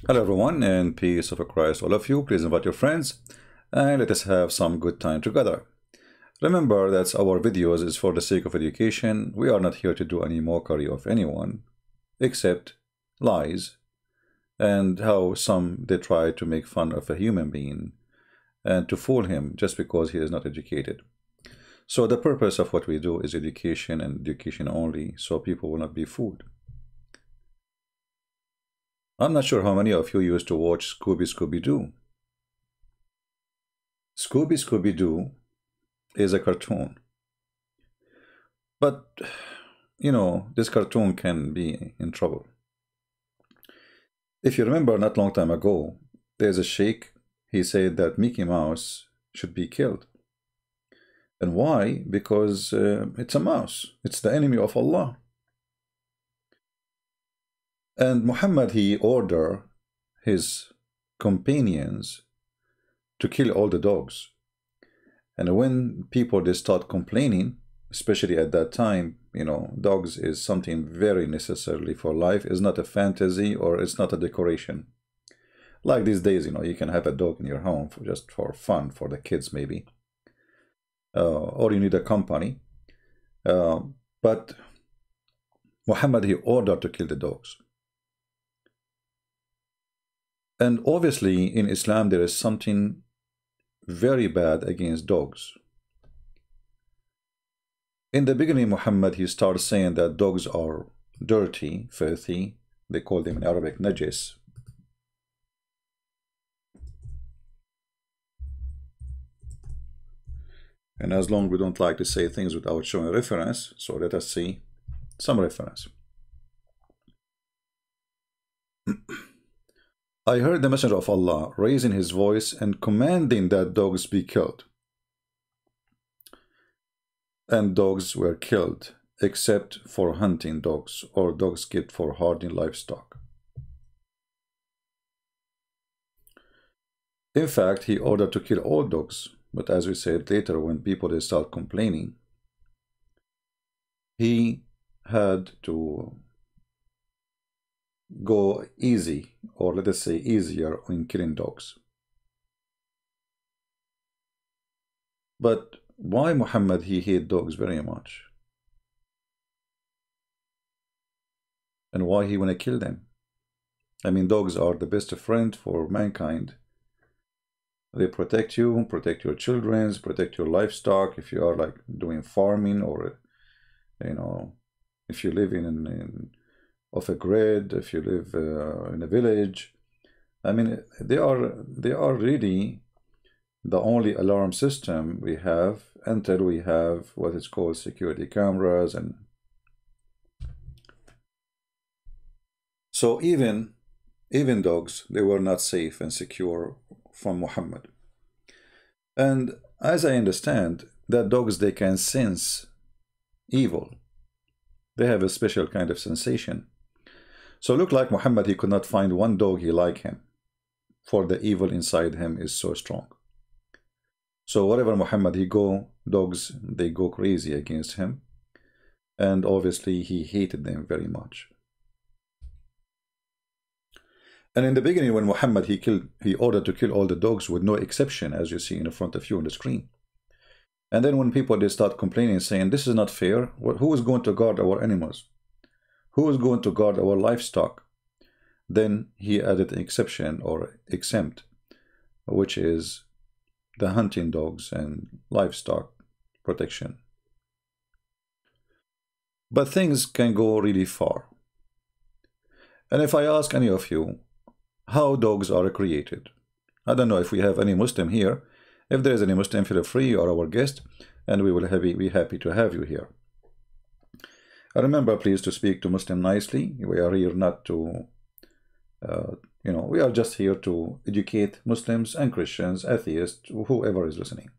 Hello everyone, and peace of Christ all of you. Please invite your friends and let us have some good time together. Remember that our videos is for the sake of education. We are not here to do any mockery of anyone except lies and how some they try to make fun of a human being and to fool him just because he is not educated. So the purpose of what we do is education and education only, so people will not be fooled. I'm not sure how many of you used to watch Scooby-Doo. Scooby-Doo is a cartoon. But, you know, this cartoon can be in trouble. If you remember not long time ago, there's a sheikh, he said that Mickey Mouse should be killed. And why? Because it's a mouse. It's the enemy of Allah. And Muhammad, he ordered his companions to kill all the dogs. And when people they start complaining, especially at that time, you know, dogs is something very necessary for life. It's not a fantasy or it's not a decoration. Like these days, you know, you can have a dog in your home for just for fun, for the kids maybe. Or you need a company. But Muhammad, he ordered to kill the dogs. And obviously in Islam there is something very bad against dogs. In the beginning, Muhammad, he started saying that dogs are dirty, filthy. They call them in Arabic najis. And as long as we don't like to say things without showing reference, so let us see some reference. I heard the Messenger of Allah raising his voice and commanding that dogs be killed. And dogs were killed, except for hunting dogs or dogs kept for herding livestock. In fact, he ordered to kill all dogs, but as we said later, when people they start complaining, he had to go easy, or let us say easier, in killing dogs. But why Muhammad he hate dogs very much? And why he want to kill them? I mean, dogs are the best friend for mankind. They protect you, protect your children, protect your livestock. If you are like doing farming, or you know, if you live in off a grid, if you live in a village, I mean, they are really the only alarm system we have until we have what is called security cameras. And so even dogs, they were not safe and secure from Muhammad. And as I understand, that dogs, they can sense evil. They have a special kind of sensation. So look like Muhammad, he could not find one dog he like him, for the evil inside him is so strong. So wherever Muhammad he go, dogs, they go crazy against him. And obviously he hated them very much. And in the beginning, when Muhammad he ordered to kill all the dogs with no exception, as you see in front of you on the screen. And then when people they start complaining, saying this is not fair, who is going to guard our animals? Who is going to guard our livestock? Then he added an exception or exempt, which is the hunting dogs and livestock protection. But things can go really far. And if I ask any of you how dogs are created, I don't know if we have any Muslim here. If there is any Muslim, feel free, or our guest, and we will be happy to have you here. Remember, please, to speak to Muslim nicely. We are here not to, you know, we are just here to educate Muslims and Christians, atheists, whoever is listening.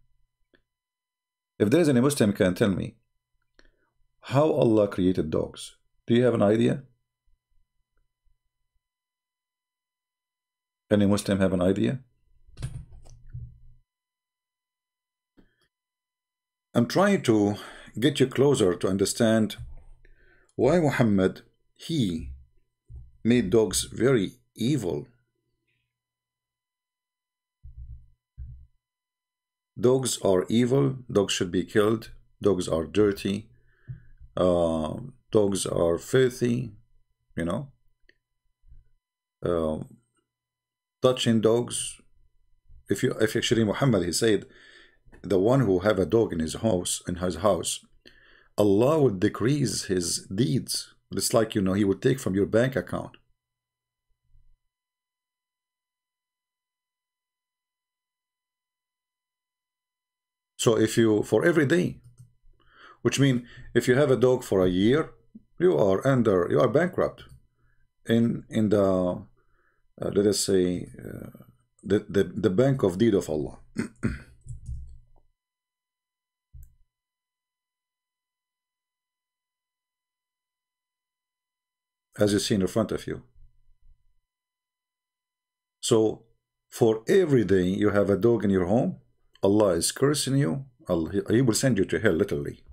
If there is any Muslim, can tell me how Allah created dogs. Do you have an idea? Any Muslim have an idea? I'm trying to get you closer to understand why Muhammad, he made dogs very evil dogs are evil, dogs should be killed, dogs are dirty, dogs are filthy, you know. Uh, Touching dogs, if actually Muhammad, he said, the one who have a dog in his house, Allah would decrease his deeds. It's like, you know, he would take from your bank account. So if you, for every day, which means if you have a dog for a year, you are bankrupt in the let us say the bank of deed of Allah. As you see in front of you. So for every day you have a dog in your home, Allah is cursing you. He will send you to hell, literally.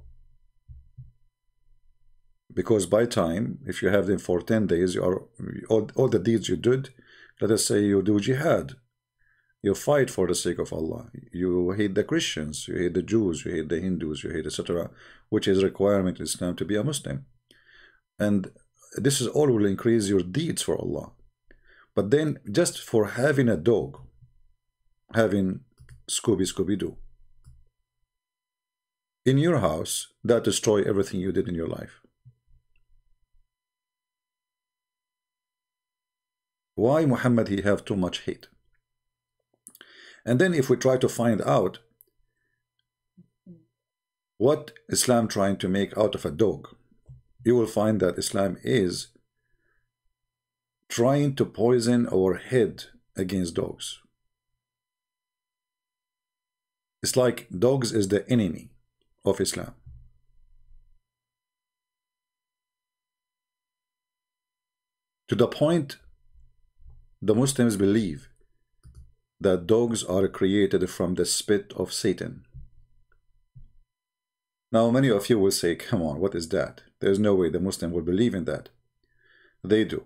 Because by time, if you have them for 10 days, you are all the deeds you did. Let us say you do jihad, you fight for the sake of Allah, you hate the Christians, you hate the Jews, you hate the Hindus, you hate etc., which is a requirement in Islam to be a Muslim. And this is all will increase your deeds for Allah. But then just for having a dog, having Scooby-Doo in your house, that destroy everything you did in your life. Why Muhammad he have too much hate? And then if we try to find out what Islam trying to make out of a dog, you will find that Islam is trying to poison our head against dogs. It's like dogs is the enemy of Islam. To the point the Muslims believe that dogs are created from the spit of Satan. Now many of you will say, come on, what is that? There's no way the Muslim will believe in that. They do.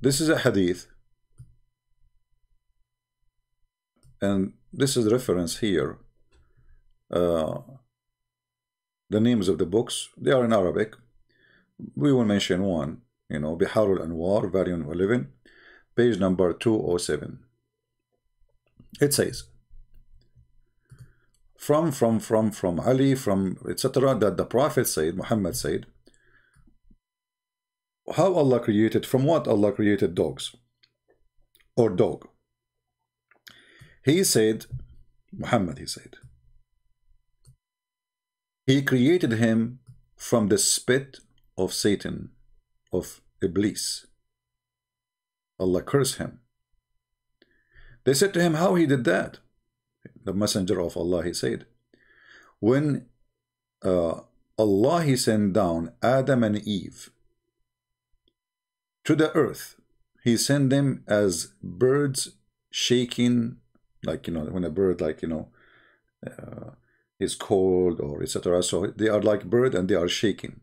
This is a hadith, and this is reference here. The names of the books, they are in Arabic. We will mention one, you know, Bihar al-Anwar, volume 11, page number 207. It says, from Ali, from etc., that the Prophet said, Muhammad said, how Allah created, from what Allah created dogs, or dog. He said, Muhammad, he said, he created him from the spit of Satan, of Iblis. Allah cursed him. They said to him, how he did that? The messenger of Allah, he said, when Allah, he sent down Adam and Eve to the earth, he sent them as birds shaking, like, you know, when a bird, like, you know, is cold or etc. So they are like bird and they are shaking.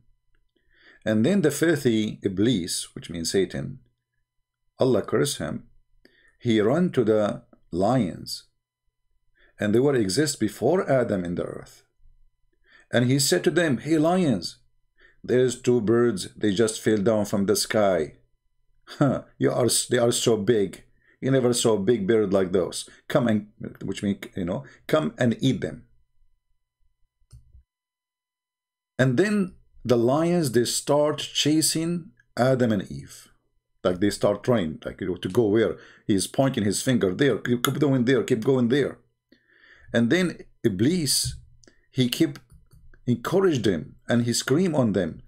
And then the filthy Iblis, which means Satan, Allah cursed him. He ran to the lions, and they were exist before Adam in the earth. And he said to them, hey lions, there's two birds, they just fell down from the sky. They are so big. You never saw a big bird like those. Come and, which means, you know, come and eat them. And then the lions, they start chasing Adam and Eve. Like they start trying, like, you know, to go where? He's pointing his finger there, keep going there, keep going there. And then Iblis, he keep encouraged them and he scream on them,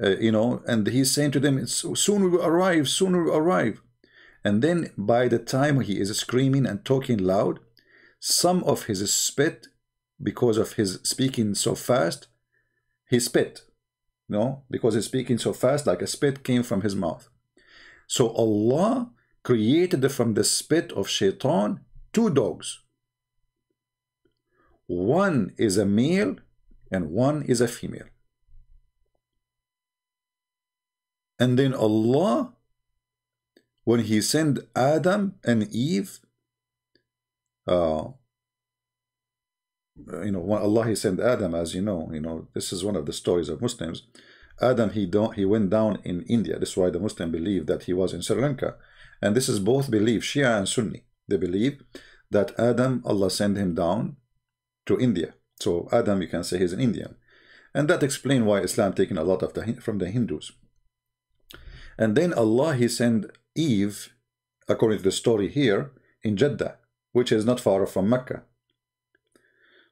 you know, and he's saying to them, soon we will arrive, soon we will arrive. And then by the time he is screaming and talking loud, some of his spit, because of his speaking so fast, he spit, no, because he's speaking so fast, like a spit came from his mouth. So Allah created from the spit of Shaitan two dogs. One is a male and one is a female. And then Allah, when He sent Adam and Eve, uh, when Allah He sent Adam, as you know, this is one of the stories of Muslims. Adam, he went down in India. This is why the Muslim believe that he was in Sri Lanka. And this is both belief, Shia and Sunni. They believe that Adam, Allah sent him down to India. So Adam, you can say he's an Indian. And that explains why Islam taken a lot of from the Hindus. And then Allah, He sent Eve, according to the story here, in Jeddah, which is not far from Mecca.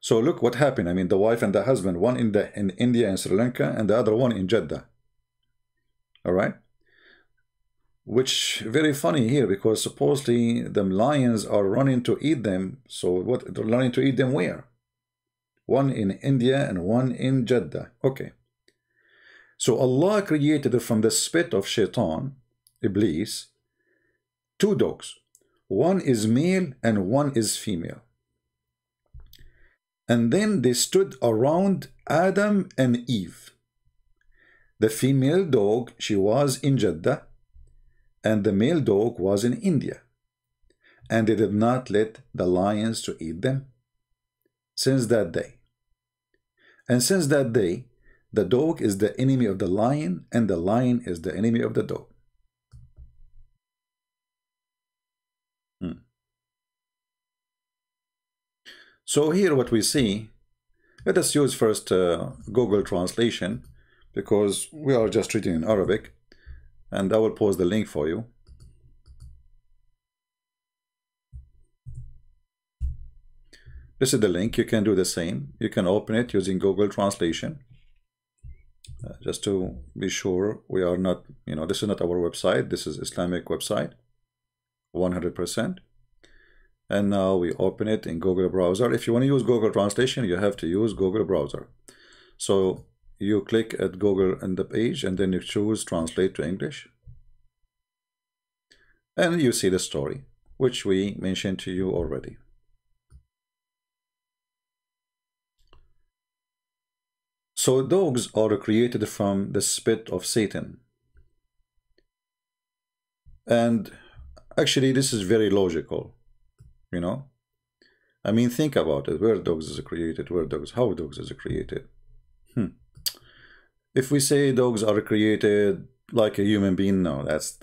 So look what happened. I mean, the wife and the husband, one in India and Sri Lanka, and the other one in Jeddah. All right? Which very funny here, because supposedly the lions are running to eat them. So what? They're running to eat them where? One in India and one in Jeddah. Okay. So Allah created from the spit of Shaitan, Iblis, two dogs. One is male and one is female. And then they stood around Adam and Eve. The female dog, she was in Jeddah, and the male dog was in India. And they did not let the lions to eat them since that day. And since that day, the dog is the enemy of the lion, and the lion is the enemy of the dog. So here what we see, let us use first Google translation, because we are just reading in Arabic, and I will post the link for you. This is the link. You can do the same. You can open it using Google translation. Just to be sure we are not, this is not our website. This is Islamic website, 100%. And now we open it in Google browser. If you want to use Google translation, you have to use Google browser. So you click at Google in the page, and then you choose translate to English. And you see the story, which we mentioned to you already. So dogs are created from the spit of Satan. And actually this is very logical. I mean, think about it. Where dogs is created? How dogs is created? If we say dogs are created like a human being, no, that's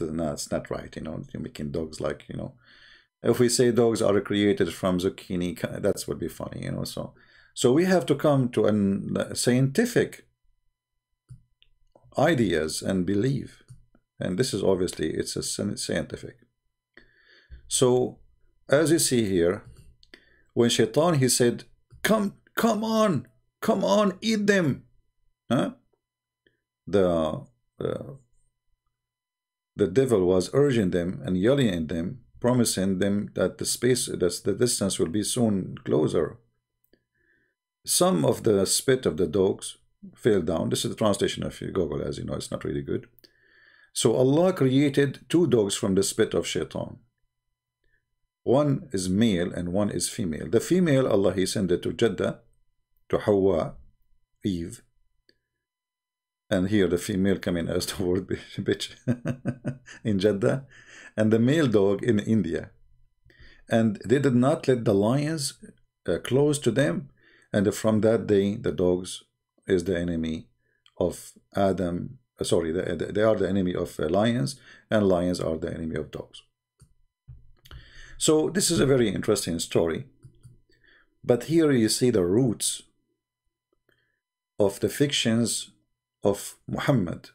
not right. You're making dogs like, If we say dogs are created from zucchini, that would be funny, So we have to come to a scientific ideas and belief, and this is obviously it's a scientific. So as you see here, when Shaitan, he said, come on, eat them. Huh? The devil was urging them and yelling at them, promising them that the distance will be soon closer. Some of the spit of the dogs fell down. This is the translation of Google, as you know, it's not really good. So Allah created two dogs from the spit of Shaitan. One is male and one is female. The female, Allah, He sent it to Jeddah, to Hawa, Eve. And here the female coming as the word bitch in Jeddah. And the male dog in India. And they did not let the lions close to them. And from that day, the dogs is the enemy of Adam. Sorry, they are the enemy of lions, and lions are the enemy of dogs. So this is a very interesting story. But here you see the roots of the fictions of Muhammad.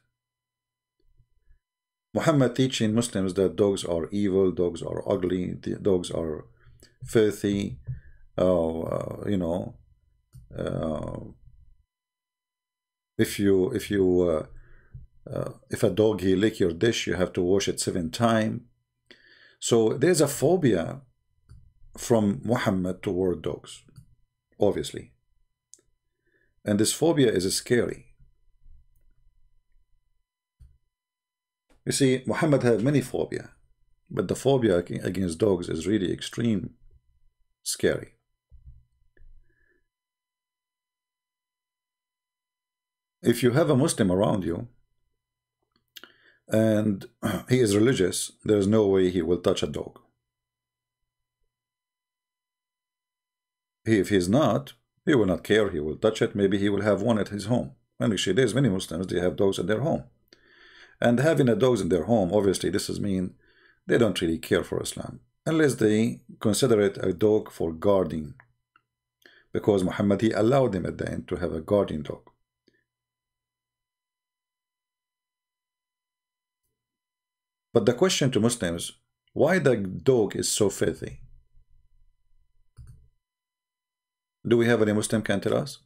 Muhammad teaching Muslims that dogs are evil, dogs are ugly, dogs are filthy, if a dog he lick your dish, you have to wash it 7 times. So there's a phobia from Muhammad toward dogs, obviously. And this phobia is scary. You see, Muhammad had many phobia, but the phobia against dogs is really extreme, scary. If you have a Muslim around you and he is religious, there's no way he will touch a dog. If he's not, he will not care, he will touch it, maybe he will have one at his home. And actually there's many Muslims, they have dogs at their home. And having a dogs in their home, obviously this is mean they don't really care for Islam, unless they consider it a dog for guarding, because Muhammad, he allowed them at the end to have a guardian dog. But the question to Muslims, why the dog is so filthy? Do we have any Muslim can tell us?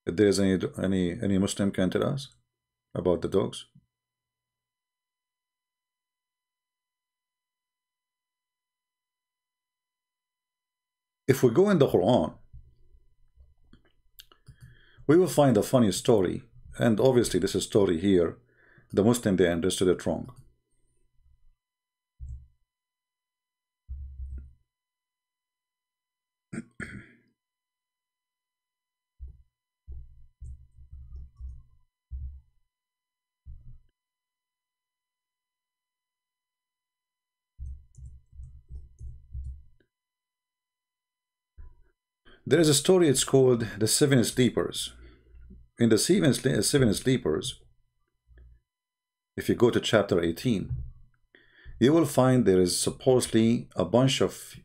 If there is any Muslim can tell us about the dogs? If we go in the Quran, we will find a funny story, and obviously this is story here, the Muslim, they understood it wrong. There is a story, it's called the Seven Sleepers. In the Seven Sleepers, if you go to chapter 18, you will find there is supposedly a bunch of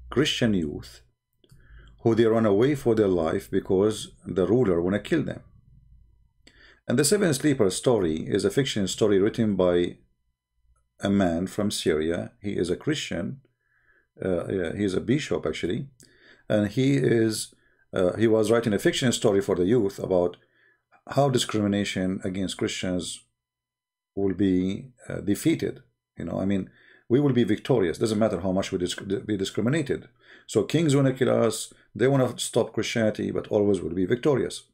Christian youth who they run away for their life because the ruler want to kill them. And the Seven Sleepers story is a fiction story written by a man from Syria. He is a Christian. He is a bishop actually, and he was writing a fiction story for the youth about how discrimination against Christians will be defeated. You know, I mean, we will be victorious. Doesn't matter how much we be discriminated. So kings want to kill us, they want to stop Christianity, but always will be victorious.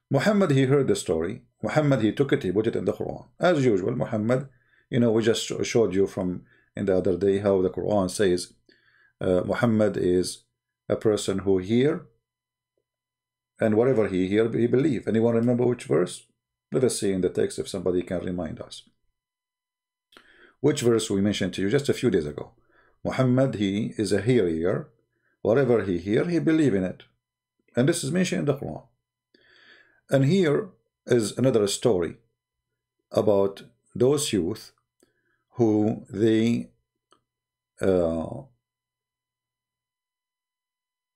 Muhammad, he heard the story. Muhammad, he took it, he put it in the Quran. As usual, Muhammad, you know, we just showed you from in the other day how the Quran says Muhammad is a person who hear, and whatever he hear, he believe. Anyone remember which verse? Let us see in the text if somebody can remind us. Which verse we mentioned to you just a few days ago? Muhammad, he is a hearer. Whatever he hear, he believe in it. And this is mentioned in the Quran. And here is another story about those youth who they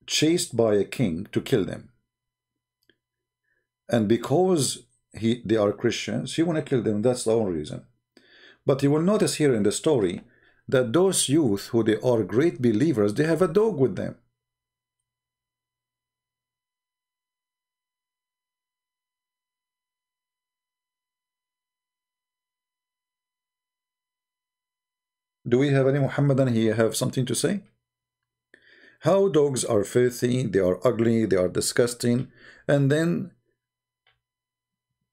chased by a king to kill them. And because they are Christians, he want to kill them. That's the only reason. But you will notice here in the story that those youth who they are great believers, they have a dog with them. Do we have any Muhammadan here have something to say? How dogs are filthy, they are ugly, they are disgusting, and then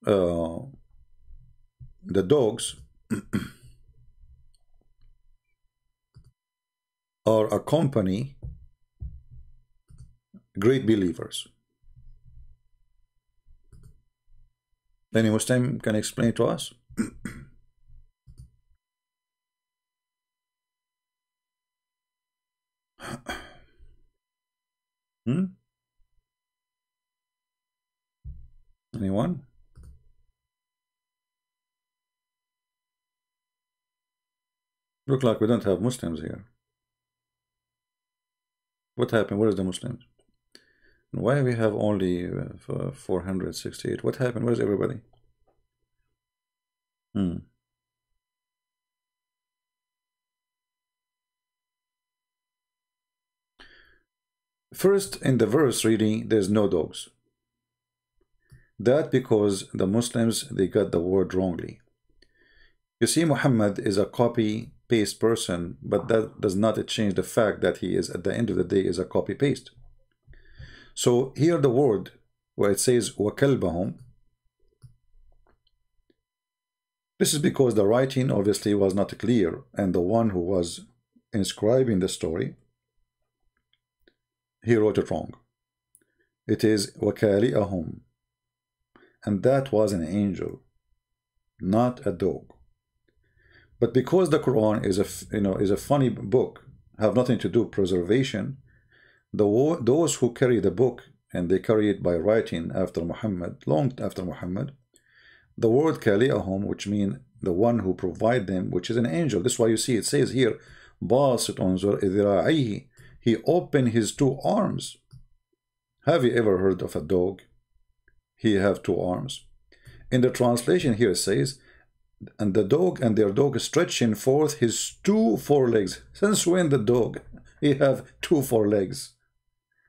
the dogs are accompany great believers. Any Muslim can explain to us? Anyone? Look like we don't have Muslims here. What happened? Where is the Muslims? Why we have only 468? What happened? Where's everybody? First, in the verse reading, there's no dogs. That because the Muslims, they got the word wrongly. You see, Muhammad is a copy-paste person, but that does not change the fact that he is, at the end of the day, is a copy-paste. So here the word where it says وَكَلْبَهُمْ, this is because the writing obviously was not clear, and the one who was inscribing the story, he wrote it wrong. It is وَكَالِئَهُمْ, and that was an angel, not a dog. But because the Quran is a funny book, have nothing to do with preservation, those who carry the book, and they carry it by writing after Muhammad, long after Muhammad, the word kali'ahum, which means the one who provide them, which is an angel. This is why you see it says here, basit unzur idhira'ihi, he opened his two arms. Have you ever heard of a dog? He have two arms. In the translation here it says, and the dog and their dog stretching forth his two forelegs. Since when the dog he have two forelegs?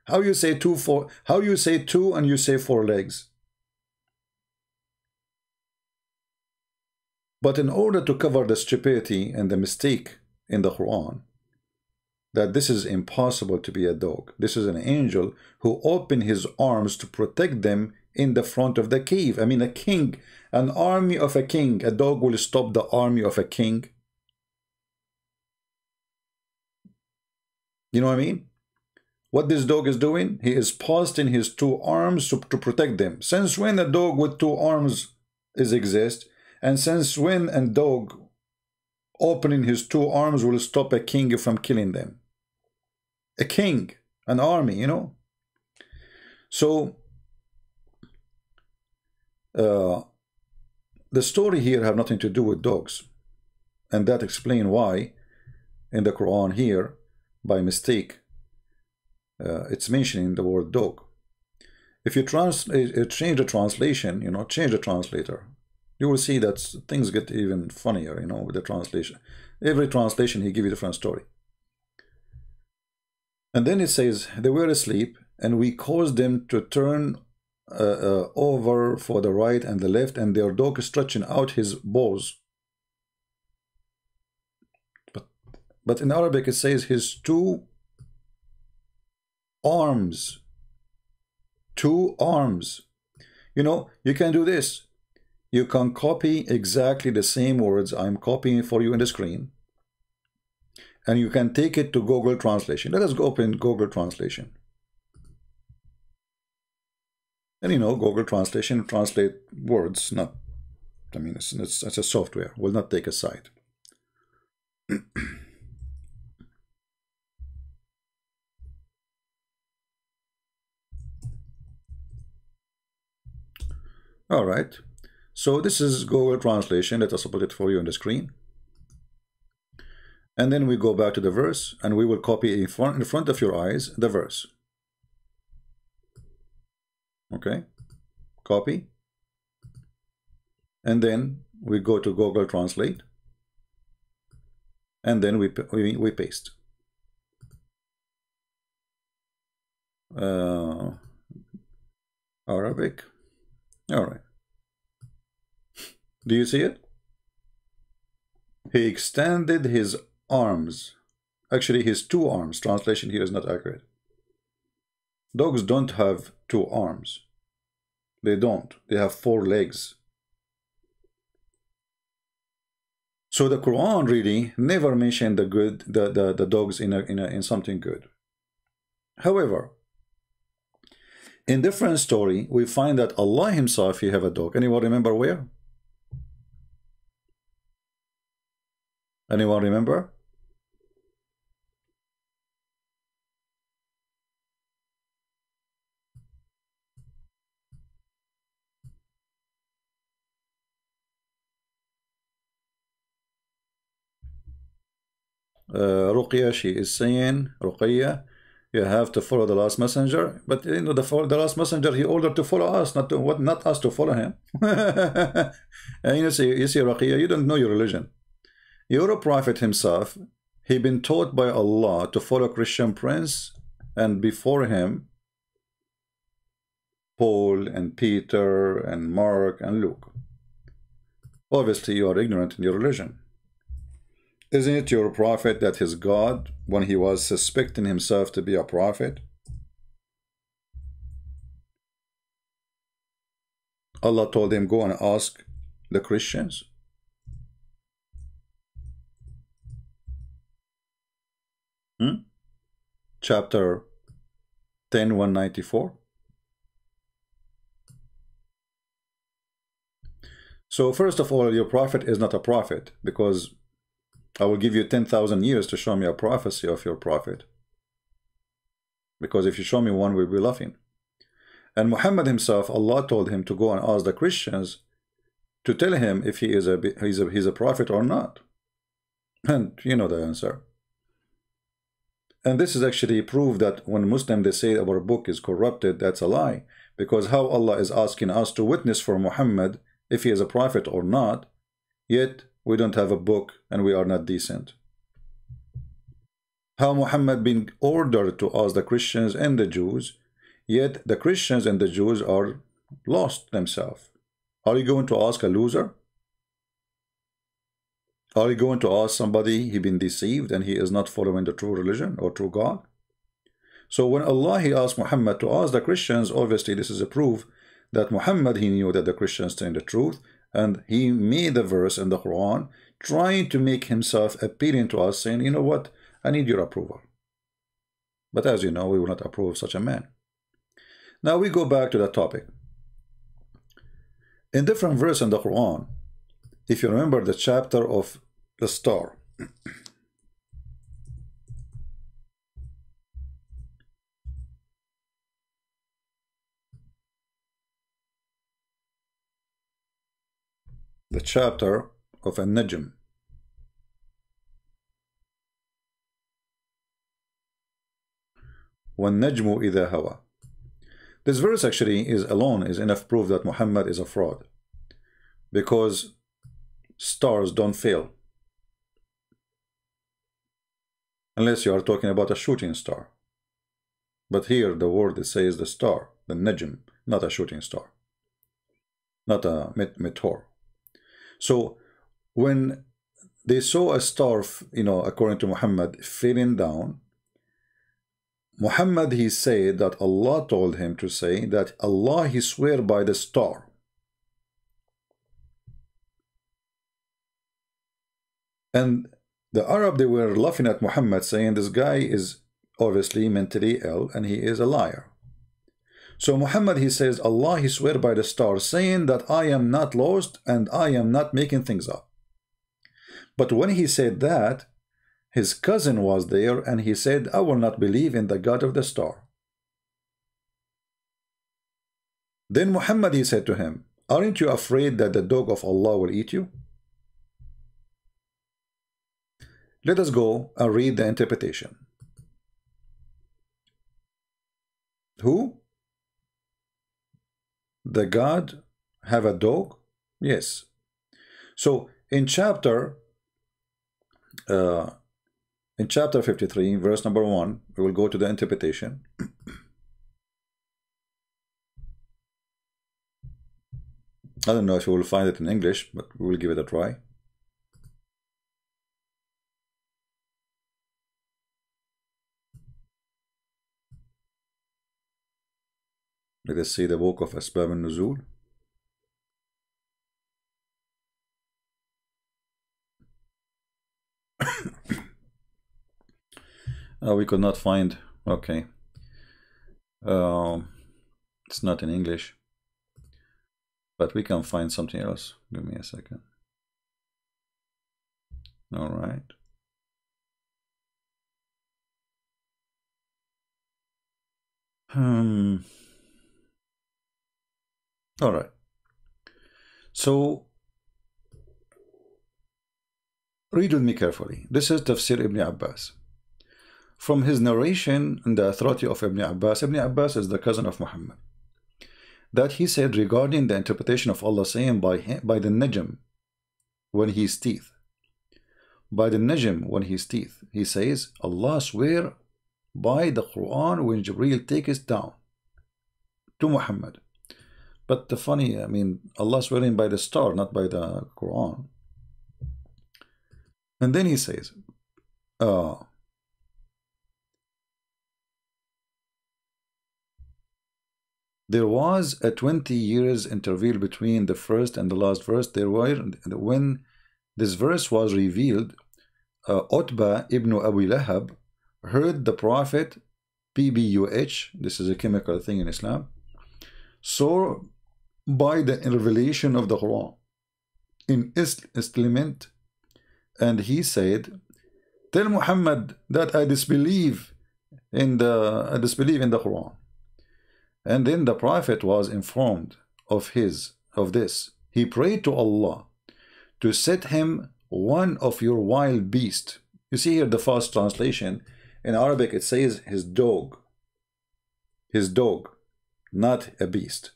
How you say how you say two and you say four legs? But in order to cover the stupidity and the mistake in the Quran, that this is impossible to be a dog, this is an angel who opened his arms to protect them in the front of the cave. I mean, a king, an army of a king. A dog will stop the army of a king. You know what I mean? What this dog is doing, he is posting his two arms to protect them. Since when a dog with two arms exist? And since when a dog opening his two arms will stop a king from killing them? A king, an army, you know? So, the story here have nothing to do with dogs. And that explains why in the Quran here, by mistake, it's mentioning the word dog. If you change the translation, change the translator, you will see that things get even funnier, with the translation. Every translation, he gives you a different story. And then it says, they were asleep, and we caused them to turn over for the right and the left, and their dog stretching out his paws. But in Arabic, it says his two arms. Two arms. You can do this. You can copy exactly the same words I'm copying for you in the screen, and you can take it to Google Translation. Let us go open Google Translation. And Google Translation translate words, not, it's a software, will not take a side. All right. So this is Google Translation. Let us put it for you on the screen. And then we go back to the verse, and we will copy in front of your eyes the verse. Okay, copy. And then we go to Google Translate. And then we paste. Arabic. All right. Do you see it? He extended his arms. Actually, his two arms. Translation here is not accurate. Dogs don't have two arms. They don't. They have four legs. So the Quran really never mentioned the dogs in something good. However, in different story, we find that Allah himself, he have a dog. Anyone remember where? Anyone remember? Ruqya, she is saying, Ruqya, you have to follow the last messenger. But the last messenger, he ordered to follow us, not us to follow him. And you see, Ruqya, you don't know your religion. Your prophet himself, he been taught by Allah to follow Christian prince, and before him, Paul and Peter and Mark and Luke. Obviously, you are ignorant in your religion. Isn't it your prophet that is God when he was suspecting himself to be a prophet? Allah told him, go and ask the Christians. Chapter 10:194. So first of all, your prophet is not a prophet, because I will give you 10,000 years to show me a prophecy of your prophet. Because if you show me one, we'll be laughing. And Muhammad himself, Allah told him to go and ask the Christians to tell him if he's a prophet or not. And you know the answer. And this is actually proof that when Muslims they say our book is corrupted, that's a lie. Because how Allah is asking us to witness for Muhammad if he is a prophet or not, yet we don't have a book and we are not decent. How Muhammad been ordered to ask the Christians and the Jews, yet the Christians and the Jews are lost themselves. Are you going to ask a loser? Are you going to ask somebody he been deceived and he is not following the true religion or true God? So when Allah he asked Muhammad to ask the Christians, obviously this is a proof that Muhammad he knew that the Christians tell the truth, and he made the verse in the Quran trying to make himself appealing to us, saying, you know what, I need your approval. But as you know, we will not approve such a man. Now we go back to the topic. In different verse in the Quran, if you remember the chapter of the star, the chapter of An-Najm, وَالنَّجْمُ إِذَا هَوَى. This verse actually is enough proof that Muhammad is a fraud, because stars don't fail unless you are talking about a shooting star. But here the word it says the star, the Najm, not a shooting star, not a meteor. So when they saw a star, according to Muhammad, falling down, Muhammad he said that Allah told him to say that Allah he swear by the star. And the Arab they were laughing at Muhammad, saying this guy is obviously mentally ill and he is a liar. So Muhammad he says Allah he swear by the star, saying that I am not lost and I am not making things up. But when he said that, his cousin was there and he said, I will not believe in the God of the star. Then Muhammad he said to him, aren't you afraid that the dog of Allah will eat you? Let us go and read the interpretation. Who? The God have a dog? Yes. So in chapter 53, verse number 1, we will go to the interpretation. I don't know if you will find it in English, but we will give it a try. Let us see the book of Asbab al-Nuzul. We could not find, okay. It's not in English, but we can find something else. Give me a second. All right. All right. So read with me carefully. This is Tafsir Ibn Abbas. From his narration and the authority of Ibn Abbas is the cousin of Muhammad, that he said regarding the interpretation of Allah saying by the Najm when his teeth. By the Najm when his teeth. He says, Allah swear by the Quran when Jibreel takes it down to Muhammad. But the funny, Allah swearing by the star, not by the Quran. And then he says, there was a 20 years interval between the first and the last verse. When this verse was revealed, Utbah ibn Abi Lahab heard the Prophet, PBUH, this is a chemical thing in Islam, so by the revelation of the Quran in Islam, and he said, tell Muhammad that I disbelieve in the Quran. And then the Prophet was informed of this. He prayed to Allah to set him one of your wild beasts. You see here the fast translation. In Arabic it says his dog. His dog, not a beast.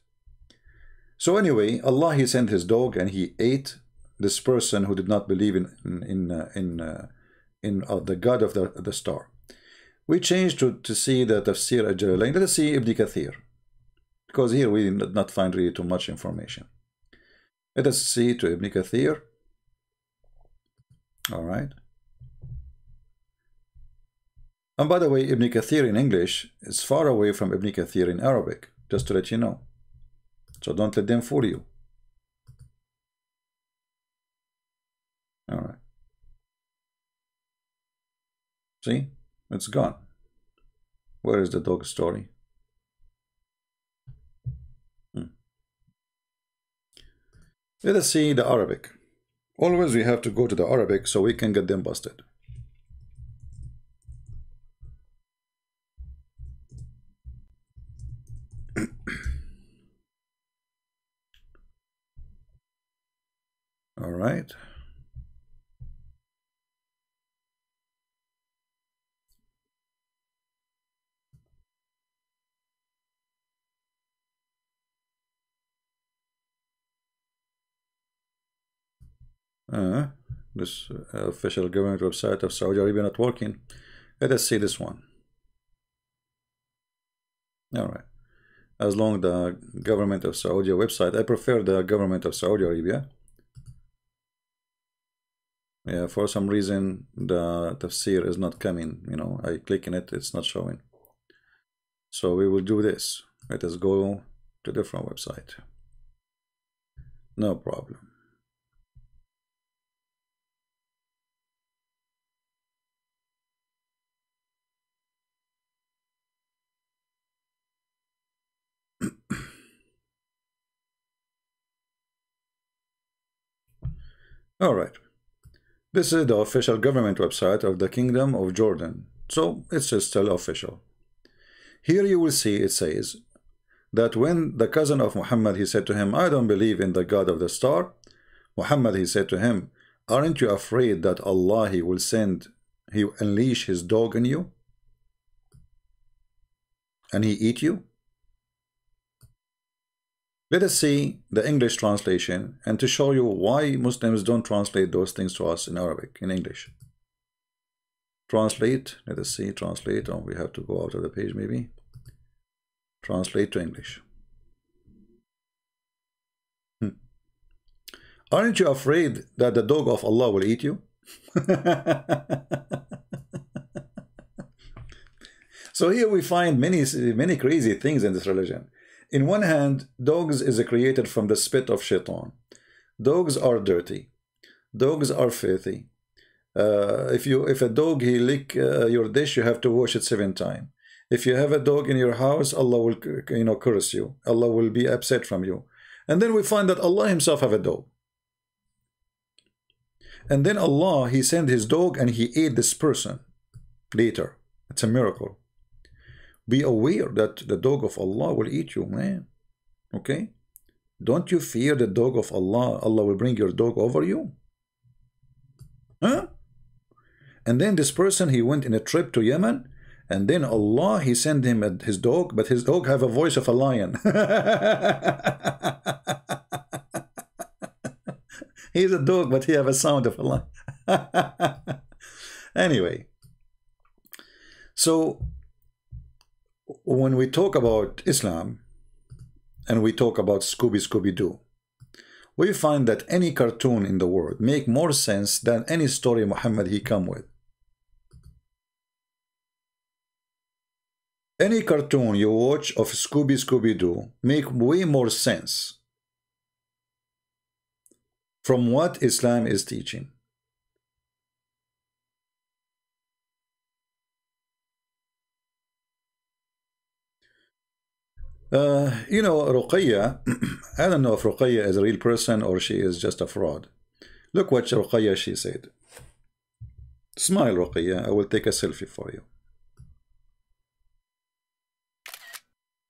So anyway, Allah, he sent his dog and he ate this person who did not believe in the God of the star. We changed to see the Tafsir al-Jalalain. Let us see Ibn Kathir, because here we did not find really too much information. Let us see to Ibn Kathir. All right. And by the way, Ibn Kathir in English is far away from Ibn Kathir in Arabic, just to let you know. So don't let them fool you. All right. See? It's gone. Where is the dog story? Let us see the Arabic. Always we have to go to the Arabic so we can get them busted. All right. This official government website of Saudi Arabia not working. Let us see this one. All right. As long the government of Saudi website, I prefer the government of Saudi Arabia. Yeah, for some reason the tafsir is not coming. You know, I click in it, it's not showing. So we will do this. Let us go to a different website. No problem. All right. This is the official government website of the Kingdom of Jordan. So it's still official. Here you will see it says that when the cousin of Muhammad, he said to him, I don't believe in the God of the star. Muhammad, he said to him, aren't you afraid that Allah, he will unleash his dog on you? And he eat you? Let us see the English translation and to show you why Muslims don't translate those things to us in Arabic, in English. Translate, let us see, translate. Oh, we have to go out of the page maybe. Translate to English. Aren't you afraid that the dog of Allah will eat you? So here we find many crazy things in this religion. In one hand, dogs is created from the spit of shaitan. Dogs are dirty. Dogs are filthy. If a dog he lick your dish, you have to wash it 7 times. If you have a dog in your house, Allah will curse you. Allah will be upset from you. And then we find that Allah himself have a dog. And then Allah, he sent his dog and he ate this person later. It's a miracle. Be aware that the dog of Allah will eat you, man. Okay? Don't you fear the dog of Allah? Allah will bring your dog over you. Huh? And then this person, he went in a trip to Yemen, and then Allah, he sent him his dog, but his dog have a voice of a lion. He's a dog, but he have a sound of a lion. Anyway, so when we talk about Islam and we talk about Scooby-Doo, we find that any cartoon in the world make more sense than any story Muhammad he come with. Any cartoon you watch of Scooby-Doo make way more sense from what Islam is teaching. You know, Ruqayya, I don't know if Ruqayya is a real person or she is just a fraud. Look what Ruqayya she said. Smile, Ruqayya. I will take a selfie for you.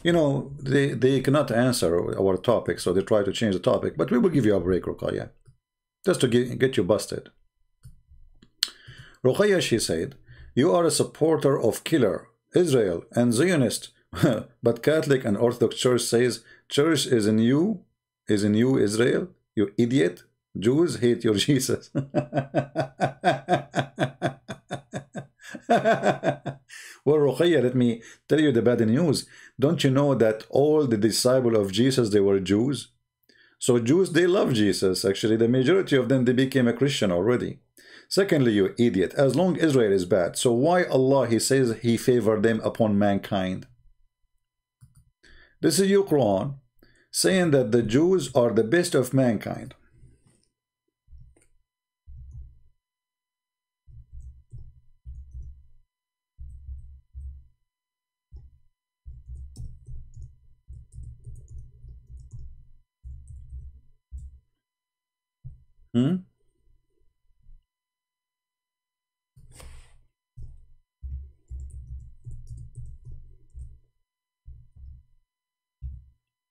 You know, they cannot answer our topic, so they try to change the topic, but we will give you a break, Ruqayya, just to get you busted. Ruqayya, she said, you are a supporter of killer, Israel, and Zionist, but Catholic and Orthodox Church says, Church is in you, Israel, you idiot. Jews hate your Jesus. Well, Ruqayya, let me tell you the bad news. Don't you know that all the disciples of Jesus, they were Jews? So Jews, they love Jesus. Actually, the majority of them, they became a Christian already. Secondly, you idiot, as long Israel is bad, so why Allah, he says he favored them upon mankind? This is your Quran saying that the Jews are the best of mankind.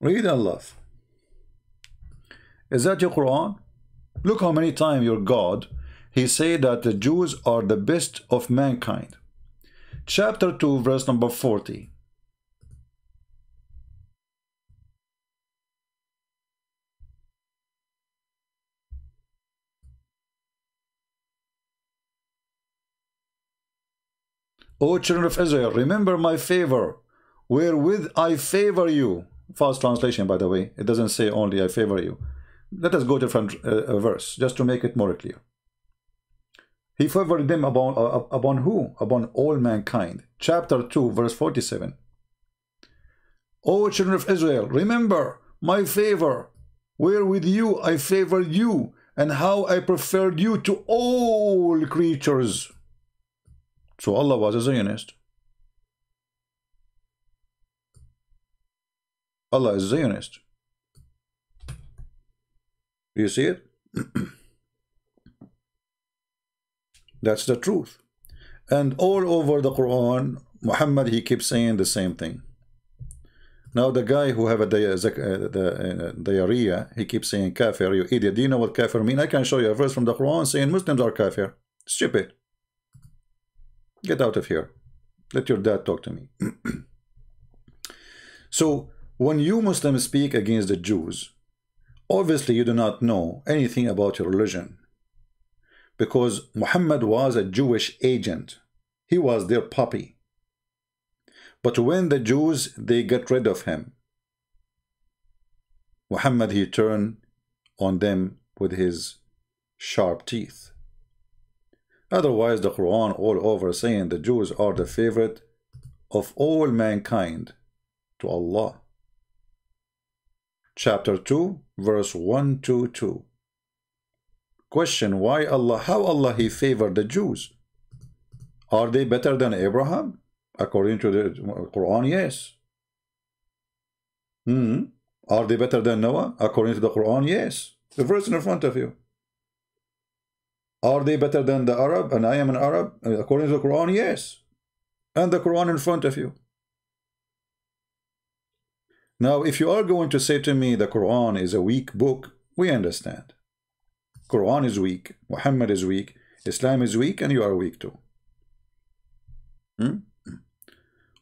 Read Allah. Is that your Quran? Look how many times your God, he said that the Jews are the best of mankind. Chapter 2, verse number 40. O children of Israel, remember my favor, wherewith I favor you. False translation, by the way. It doesn't say only I favor you. Let us go to a verse, just to make it more clear. He favored them upon who? Upon all mankind. Chapter 2, verse 47. O children of Israel, remember my favor, wherewith you I favored you, and how I preferred you to all creatures. So Allah was a Zionist. Allah is Zionist. Do you see it? That's the truth. And all over the Quran, Muhammad, he keeps saying the same thing. Now the guy who have a diarrhea, he keeps saying kafir, you idiot. Do you know what kafir mean? I can show you a verse from the Quran saying Muslims are kafir. Stupid. Get out of here. Let your dad talk to me. So when you Muslims speak against the Jews, obviously you do not know anything about your religion, because Muhammad was a Jewish agent. He was their puppy. But when the Jews, they get rid of him, Muhammad, he turned on them with his sharp teeth. Otherwise, the Quran all over saying the Jews are the favorite of all mankind to Allah. Chapter 2, verse 122. Question, why Allah, how Allah he favored the Jews? Are they better than Abraham? According to the Quran, yes. Are they better than Noah? According to the Quran, yes. The verse in front of you. Are they better than the Arab? And I am an Arab? According to the Quran, yes. And the Quran in front of you. Now, if you are going to say to me the Quran is a weak book, we understand. Quran is weak, Muhammad is weak, Islam is weak, and you are weak too.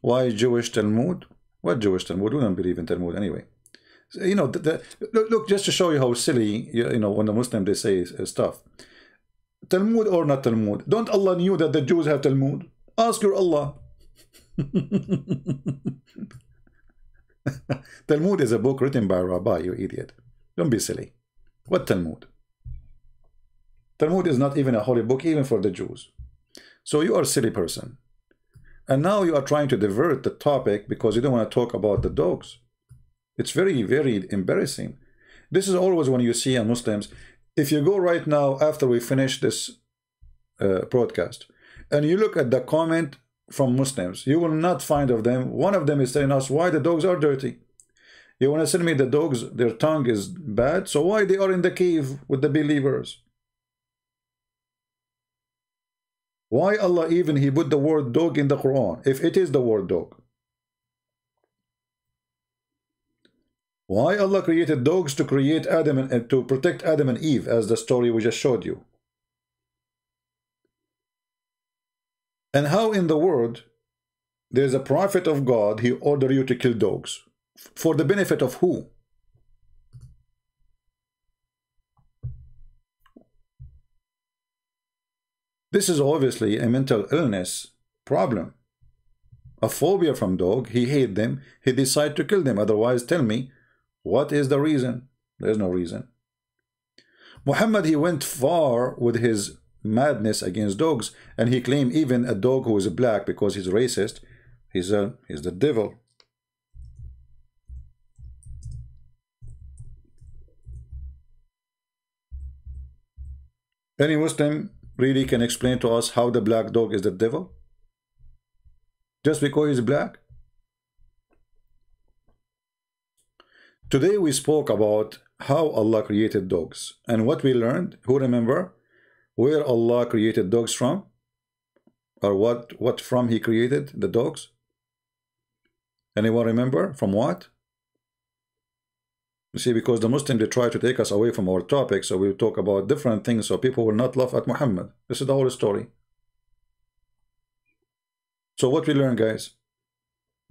Why Jewish Talmud? What Jewish Talmud? We don't believe in Talmud anyway. So, you know, look, just to show you how silly, you know, when the Muslim they say stuff. Talmud or not Talmud? Don't Allah knew that the Jews have Talmud? Ask your Allah. Talmud is a book written by a rabbi, you idiot. Don't be silly. What Talmud? Talmud is not even a holy book, even for the Jews. So you are a silly person. And now you are trying to divert the topic because you don't want to talk about the dogs. It's very, very embarrassing. This is always when you see a Muslims. If you go right now, after we finish this broadcast, and you look at the comment from Muslims, you will not find of them. One of them is telling us why the dogs are dirty. You want to tell me the dogs, their tongue is bad? So why they are in the cave with the believers? Why Allah even He put the word dog in the Quran, if it is the word dog? Why Allah created dogs to create Adam and to protect Adam and Eve, as the story we just showed you? And how in the world there's a prophet of God, he ordered you to kill dogs? For the benefit of who? This is obviously a mental illness problem. A phobia from dog, he hate them, he decide to kill them. Otherwise, tell me, what is the reason? There's no reason. Muhammad, he went far with his madness against dogs, and he claimed even a dog who is black, because he's racist, he's the devil. Any Muslim really can explain to us how the black dog is the devil? Just because he's black? Today we spoke about how Allah created dogs, and what we learned. Who remember where Allah created dogs from? Or what from He created the dogs? Anyone remember from what? You see, because the Muslims, they try to take us away from our topic, so we'll talk about different things so people will not laugh at Muhammad. This is the whole story. So what we learn, guys?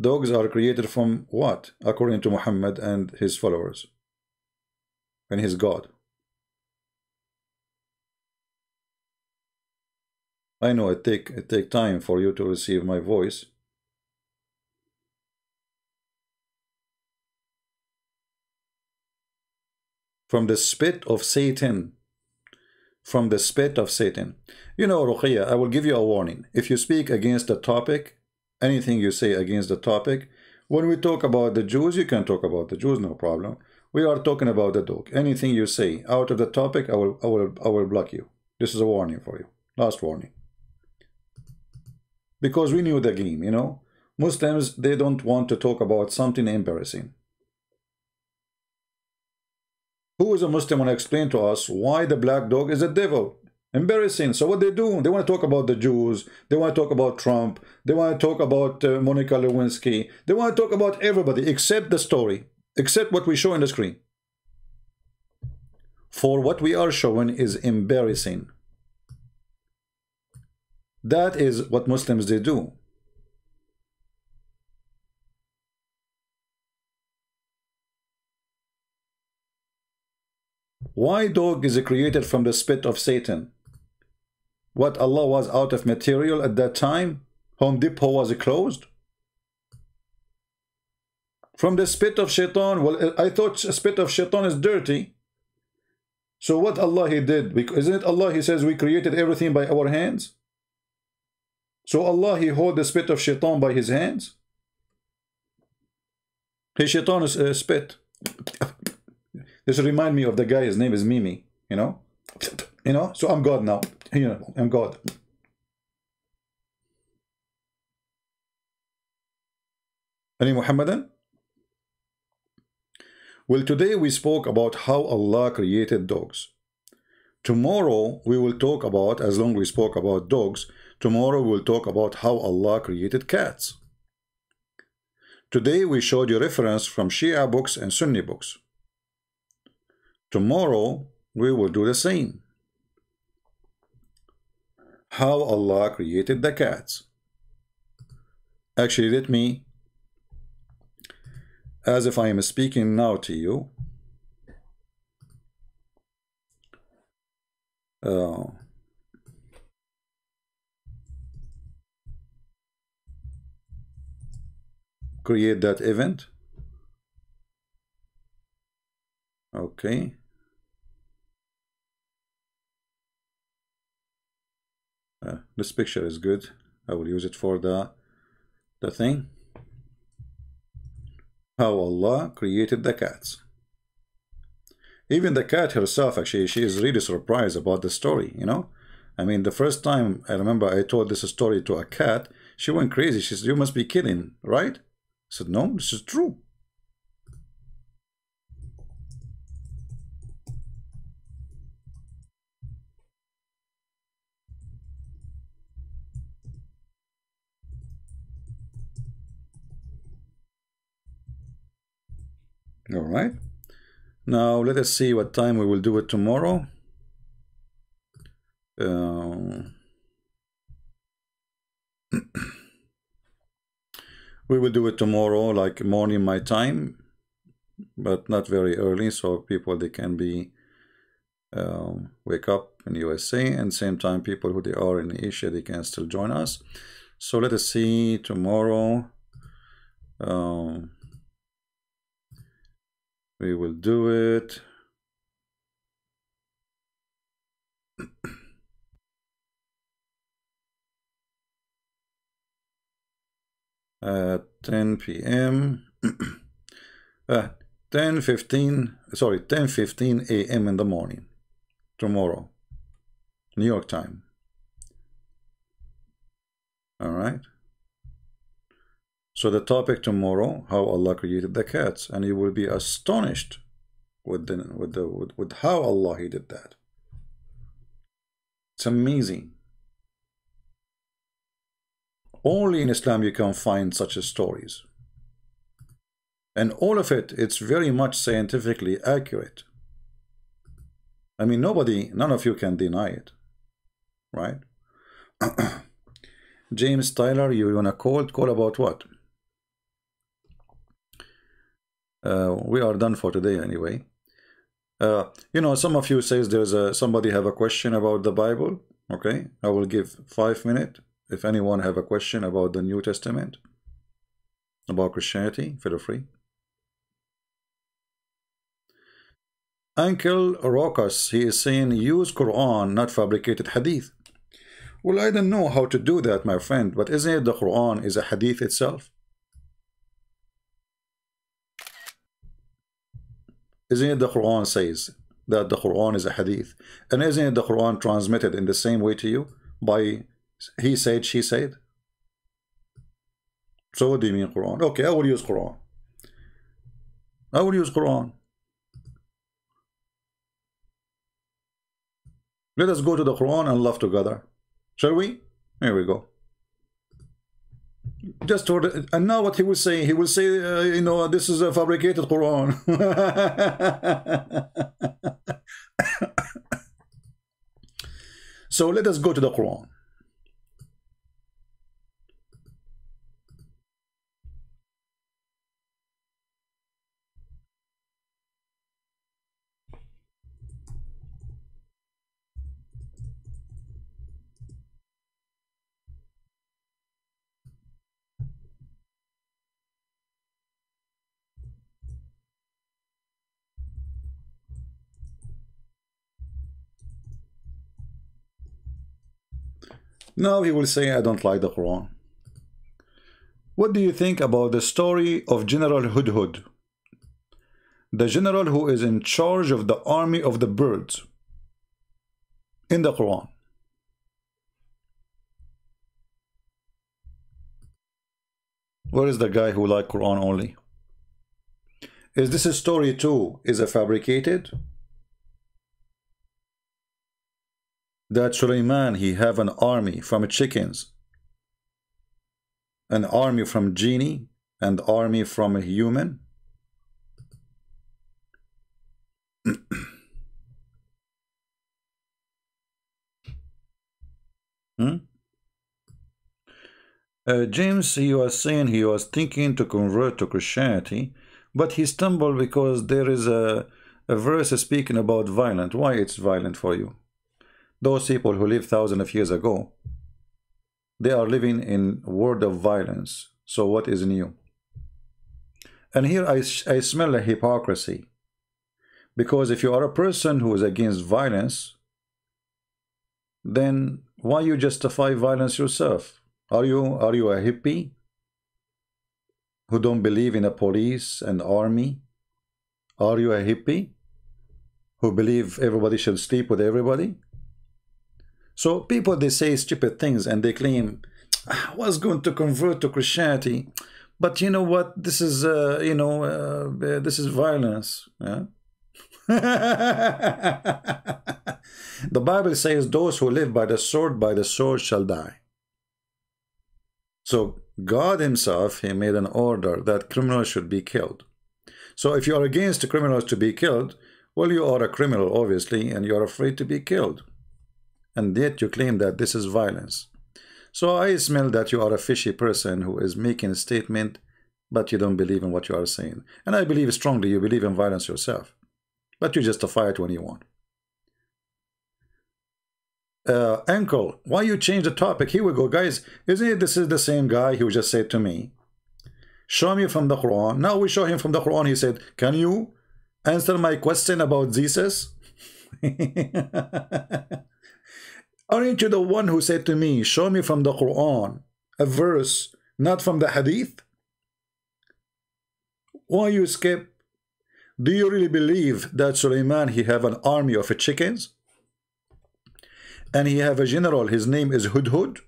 Dogs are created from what? According to Muhammad and his followers and his God. I know it take time for you to receive my voice. From the spit of Satan. From the spit of Satan. You know, Ruqayya, I will give you a warning. If you speak against the topic, anything you say against the topic, when we talk about the Jews, you can talk about the Jews, no problem. We are talking about the dog. Anything you say out of the topic, I will block you. This is a warning for you. Last warning. Because we knew the game, you know. Muslims, they don't want to talk about something embarrassing. Who is a Muslim want to explain to us why the black dog is a devil? Embarrassing. So what they do? They want to talk about the Jews. They want to talk about Trump. They want to talk about Monica Lewinsky. They want to talk about everybody except the story, except what we show on the screen. For what we are showing is embarrassing. That is what Muslims they do. Why dog is created from the spit of Satan? What, Allah was out of material at that time? Home Depot was closed? From the spit of Shaitan? Well, I thought spit of Shaitan is dirty. So what Allah He did? Isn't it Allah He says we created everything by our hands? So Allah He hold the spit of Shaitan by His hands? His Shaitan is spit. This remind me of the guy, his name is Mimi, you know? You know, so I'm God now. You know, I'm God. Any Muhammadan? Well, today we spoke about how Allah created dogs. Tomorrow we will talk about, as long as we spoke about dogs, tomorrow we will talk about how Allah created cats. Today we showed you reference from Shia books and Sunni books. Tomorrow we will do the same. How Allah created the cats. Actually, let me, as if I am speaking now to you, create that event. Okay. This picture is good. I will use it for the thing. How Allah created the cats. Even the cat herself, actually, she is really surprised about the story, you know. I mean, the first time I remember I told this story to a cat, she went crazy. She said, "You must be kidding, right?" I said, "No, this is true." All right. Now let us see what time we will do it tomorrow. We will do it tomorrow, like morning my time, but not very early, so people they can be wake up in USA, and same time people who they are in Asia they can still join us. So let us see tomorrow. We will do it at 10 p.m. 10:15 a.m. in the morning tomorrow, New York time. All right. So the topic tomorrow: how Allah created the cats, and you will be astonished with how Allah He did that. It's amazing. Only in Islam you can find such stories, and all of it's very much scientifically accurate. I mean, none of you can deny it, right? James Tyler, you wanna call about what? We are done for today anyway. You know, some of you says there's somebody have a question about the Bible. Okay, I will give 5 minutes. If anyone have a question about the New Testament, about Christianity, feel free. Uncle Rokas, he is saying use Quran, not fabricated hadith. Well, I don't know how to do that, my friend, but isn't it the Quran is a hadith itself? Isn't it the Quran says that the Quran is a hadith? And isn't it the Quran transmitted in the same way to you by he said, she said? So what do you mean Quran? Okay, I will use Quran. I will use Quran. Let us go to the Quran and love together. Shall we? Here we go. Just for the, and now what he will say? He will say, you know, this is a fabricated Quran. So let us go to the Quran. Now he will say, I don't like the Quran. What do you think about the story of General Hudhud? The general who is in charge of the army of the birds in the Quran. Where is the guy who like Quran only? Is this a story too? Is it fabricated? That Sulaiman, he have an army from chickens, an army from genie, and army from a human. James, he was saying he was thinking to convert to Christianity, but he stumbled because there is a verse speaking about violent. Why it's violent for you? Those people who lived thousands of years ago, they are living in a world of violence. So what is new? And here I smell a hypocrisy. Because if you are a person who is against violence, then why you justify violence yourself? Are you a hippie who don't believe in a police and army? Are you a hippie who believe everybody should sleep with everybody? So people, they say stupid things and they claim, I was going to convert to Christianity, but you know what? This is, this is violence. Yeah? The Bible says those who live by the sword shall die. So God himself, he made an order that criminals should be killed. So if you are against criminals to be killed, well, you are a criminal, obviously, and you are afraid to be killed. And yet you claim that this is violence. So I smell that you are a fishy person who is making a statement, but you don't believe in what you are saying. And I believe strongly you believe in violence yourself, but you justify it when you want. Uncle, why you change the topic? Here we go, guys. Isn't it this is the same guy who just said to me, show me from the Quran. Now we show him from the Quran. He said, can you answer my question about Jesus? Aren't you the one who said to me, show me from the Quran a verse, not from the Hadith? Why you skip? Do you really believe that Suleiman, he have an army of chickens? And he have a general, his name is Hudhud?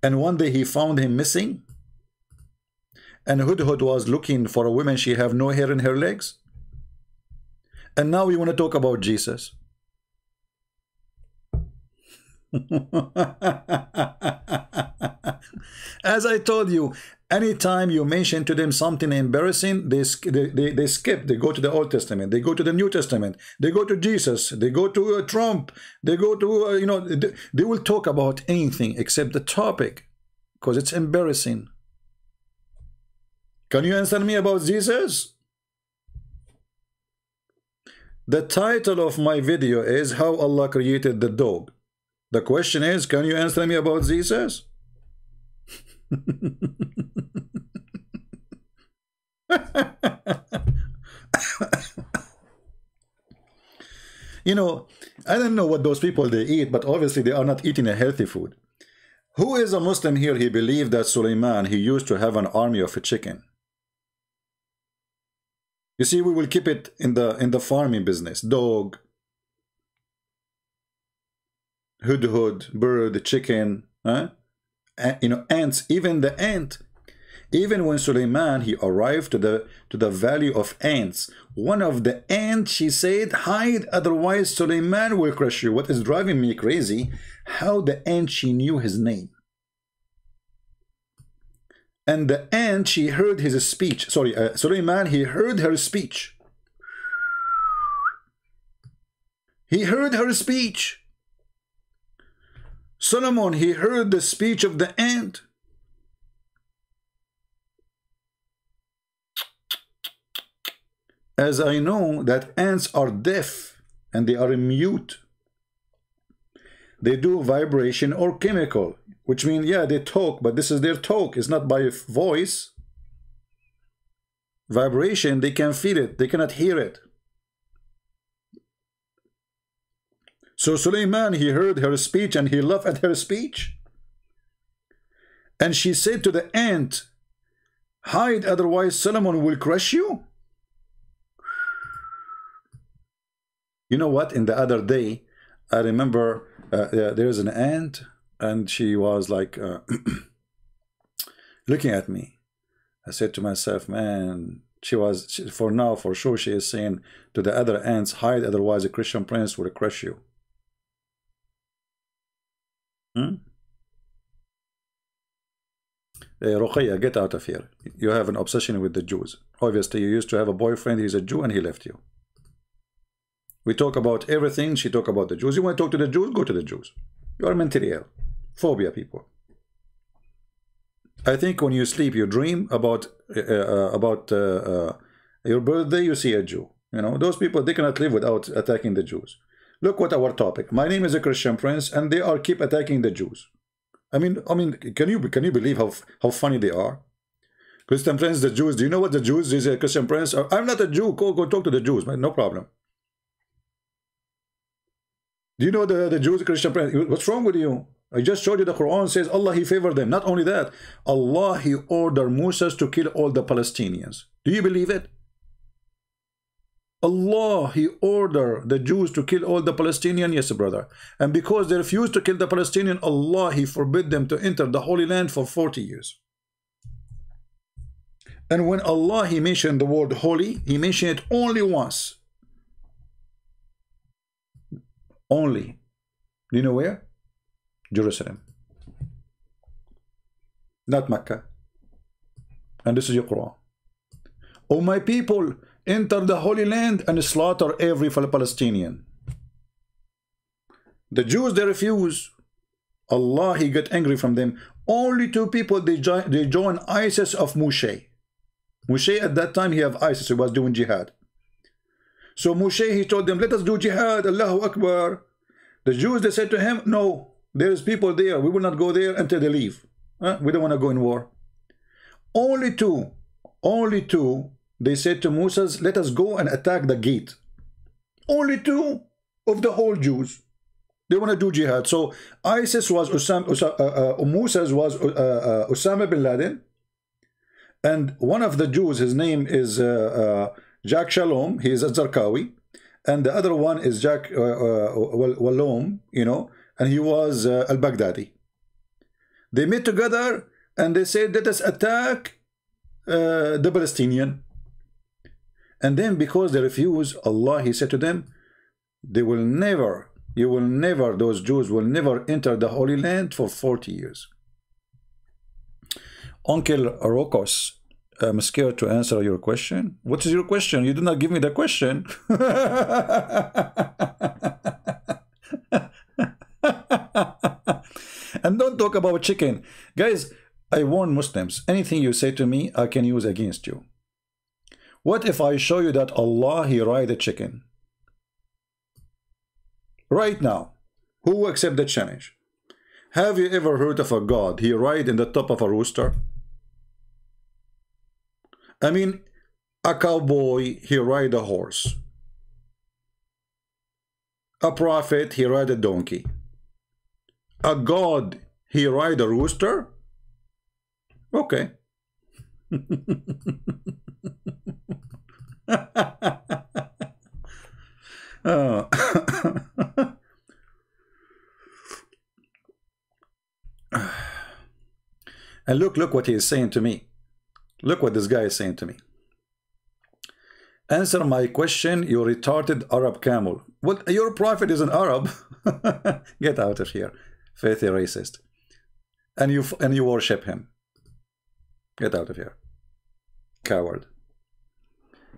And one day he found him missing? And Hudhud was looking for a woman, she have no hair in her legs? And now we want to talk about Jesus. As I told you, anytime you mention to them something embarrassing, they skip. They go to the Old Testament, they go to the New Testament, they go to Jesus, they go to Trump, they go to you know, they will talk about anything except the topic because it's embarrassing. Can you answer me about Jesus? The title of my video is How Allah Created the Dog. The question is, can you answer me about Jesus? You know, I don't know what those people they eat, but obviously they are not eating a healthy food. Who is a Muslim here? He believed that Suleiman, he used to have an army of a chicken. You see, we will keep it in the farming business. Dog, hudhud, bird, chicken, huh? You know, ants. Even the ant. Even when Suleiman he arrived to the valley of ants, one of the ants, she said, hide, otherwise Suleiman will crush you. What is driving me crazy? How the ant she knew his name. And the ant, she heard his speech. Sorry, Suleiman, he heard her speech. He heard her speech. Solomon, he heard the speech of the ant. As I know that ants are deaf and they are mute. They do vibration or chemical. Which means, yeah, they talk, but this is their talk. It's not by voice. Vibration, they can feel it. They cannot hear it. So Suleiman, he heard her speech and he laughed at her speech. And she said to the ant, hide, otherwise Solomon will crush you. You know what? In the other day, I remember there's an ant. And she was like looking at me. I said to myself, man, for now, for sure, she is saying to the other ants, hide, otherwise a Christian prince will crush you. Ruqayya, get out of here. You have an obsession with the Jews. Obviously, you used to have a boyfriend, he's a Jew, and he left you. We talk about everything, she talk about the Jews. You want to talk to the Jews? Go to the Jews. You are mentally ill. Phobia people. I think when you sleep, you dream about your birthday, you see a Jew. You know, those people, they cannot live without attacking the Jews. Look what our topic. My name is a Christian prince, and they are keep attacking the Jews. I mean, can you believe how funny they are? Christian prince, the Jews. Do you know what the Jews is? A Christian prince? I'm not a Jew. Go talk to the Jews, man. No problem. Do you know the Jews, Christian prince? What's wrong with you? I just showed you the Quran says Allah, he favored them. Not only that, Allah, he ordered Moses to kill all the Palestinians. Do you believe it? Allah, he ordered the Jews to kill all the Palestinians. Yes, brother. And because they refused to kill the Palestinians, Allah, he forbid them to enter the Holy Land for 40 years. And when Allah, he mentioned the word holy, he mentioned it only once. Only. Do you know where? Jerusalem. Not Mecca. And this is your Quran. Oh, my people, enter the Holy Land and slaughter every Palestinian. The Jews, they refuse. Allah, he got angry from them. Only two people, they join ISIS of Moshe. Moshe at that time, he have ISIS, he was doing jihad. So Moshe, he told them, let us do jihad, Allahu Akbar. The Jews, they said to him, no, there's people there, we will not go there until they leave. We don't want to go in war. Only two, they said to Moses, let us go and attack the gate. Only two of the whole Jews. They want to do jihad. So ISIS was Moses was Osama bin Laden, and one of the Jews, his name is Jack Shalom. He is a Zarqawi, and the other one is Jack Walom, you know, and he was al-Baghdadi. They met together and they said, let us attack the Palestinian. And then because they refuse, Allah, he said to them, they will never, you will never, those Jews will never enter the Holy Land for 40 years. Uncle Rokos, I'm scared to answer your question. What is your question? You did not give me the question. And don't talk about chicken. Guys, I warn Muslims, anything you say to me, I can use against you. What if I show you that Allah, he ride a chicken? Right now, who will accept the challenge? Have you ever heard of a God, he ride in the top of a rooster? I mean, a cowboy, he ride a horse. A prophet, he ride a donkey. A God, he ride a rooster? Okay. And look what he is saying to me. Look what this guy is saying to me. Answer my question, you retarded Arab camel. What? Your prophet is an Arab? Get out of here, filthy racist. And you worship him. Get out of here. Coward.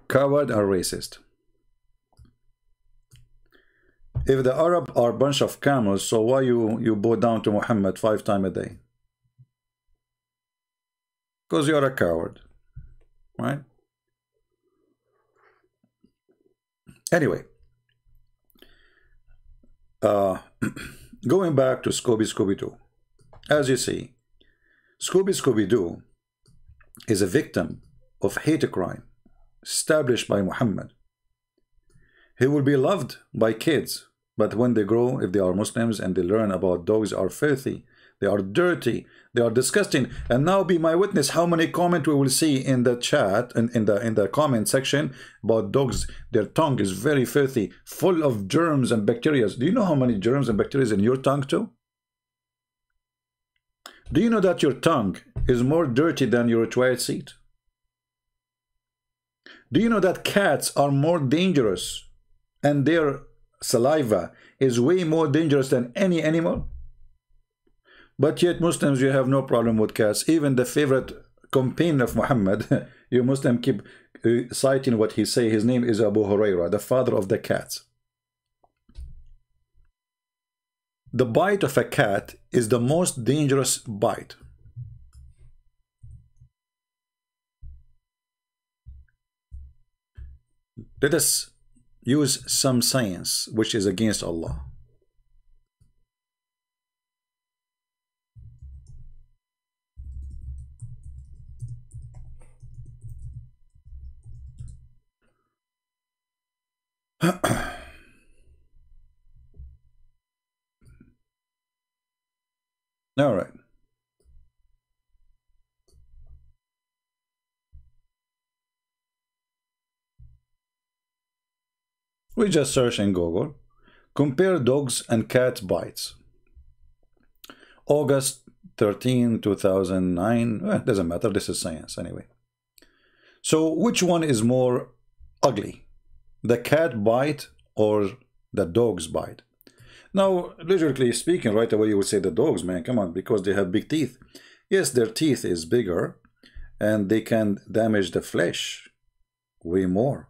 Coward and racist. If the Arab are a bunch of camels, so why you bow down to Muhammad 5 times a day? Because you're a coward, right? Anyway, going back to Scooby-Doo. As you see, Scooby-Doo is a victim of hate crime established by Muhammad. He will be loved by kids, but when they grow, if they are Muslims and they learn about dogs are filthy, they are dirty, they are disgusting. And now be my witness how many comments we will see in the chat and in the comment section about dogs. Their tongue is very filthy, full of germs and bacteria. Do you know how many germs and bacteria in your tongue too? Do you know that your tongue is more dirty than your toilet seat? Do you know that cats are more dangerous and their saliva is way more dangerous than any animal? But yet Muslims, you have no problem with cats. Even the favorite companion of Muhammad, you Muslim keep citing what he say. His name is Abu Huraira, the father of the cats. The bite of a cat is the most dangerous bite. Let us use some science which is against Allah. All right. We just search in Google. Compare dogs and cat bites. August 13, 2009. Well, doesn't matter. This is science anyway. So which one is more ugly? The cat bite or the dog's bite? Now, logically speaking, right away you would say the dogs, man, come on, because they have big teeth. Yes, their teeth is bigger and they can damage the flesh. way more.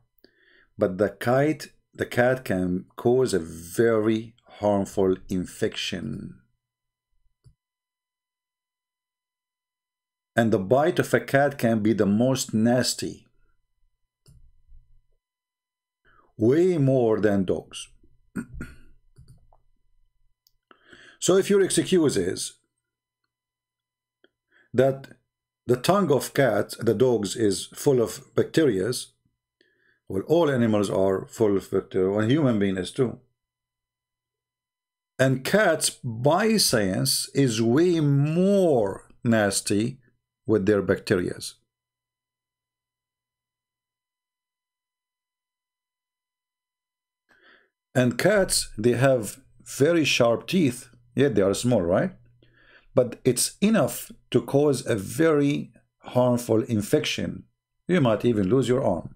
But the cat can cause a very harmful infection. And the bite of a cat can be the most nasty. Way more than dogs. So if your excuse is that the tongue of cats, the dogs, is full of bacteria, well, all animals are full of bacteria, and human being is too. And cats, by science, is way more nasty with their bacteria. And cats, they have very sharp teeth, yet they are small, right? But it's enough to cause a very harmful infection. You might even lose your arm.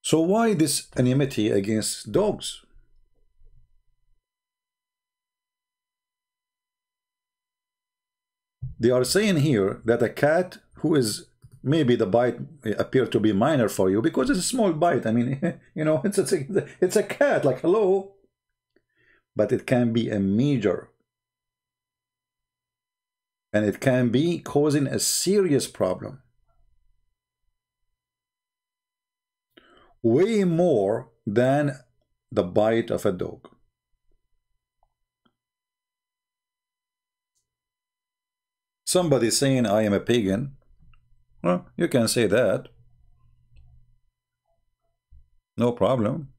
So why this enmity against dogs? They are saying here that a cat who is, maybe the bite appear to be minor for you because it's a small bite. I mean, you know, it's a cat, like, hello. But it can be a major. And it can be causing a serious problem. Way more than the bite of a dog. Somebody saying I am a pagan. Well, you can say that. No problem.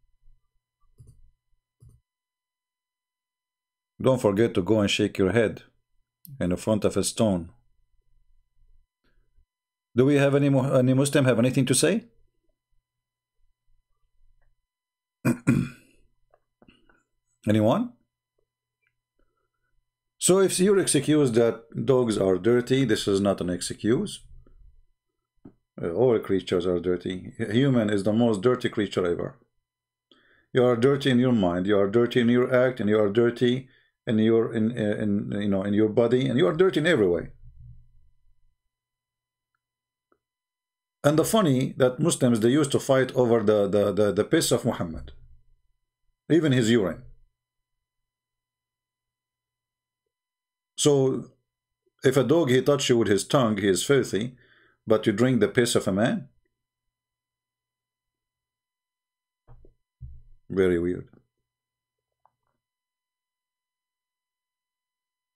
Don't forget to go and shake your head in the front of a stone. Do we have any Muslim have anything to say? Anyone? So if you're excuse that dogs are dirty, this is not an excuse. All creatures are dirty. Human is the most dirty creature ever. You are dirty in your mind, you are dirty in your act, and you are dirty in your in your body, and you are dirty in every way. And the funny that Muslims, they used to fight over the piss of Muhammad, even his urine. So if a dog, he touch you with his tongue, he is filthy, but you drink the piss of a man? Very weird.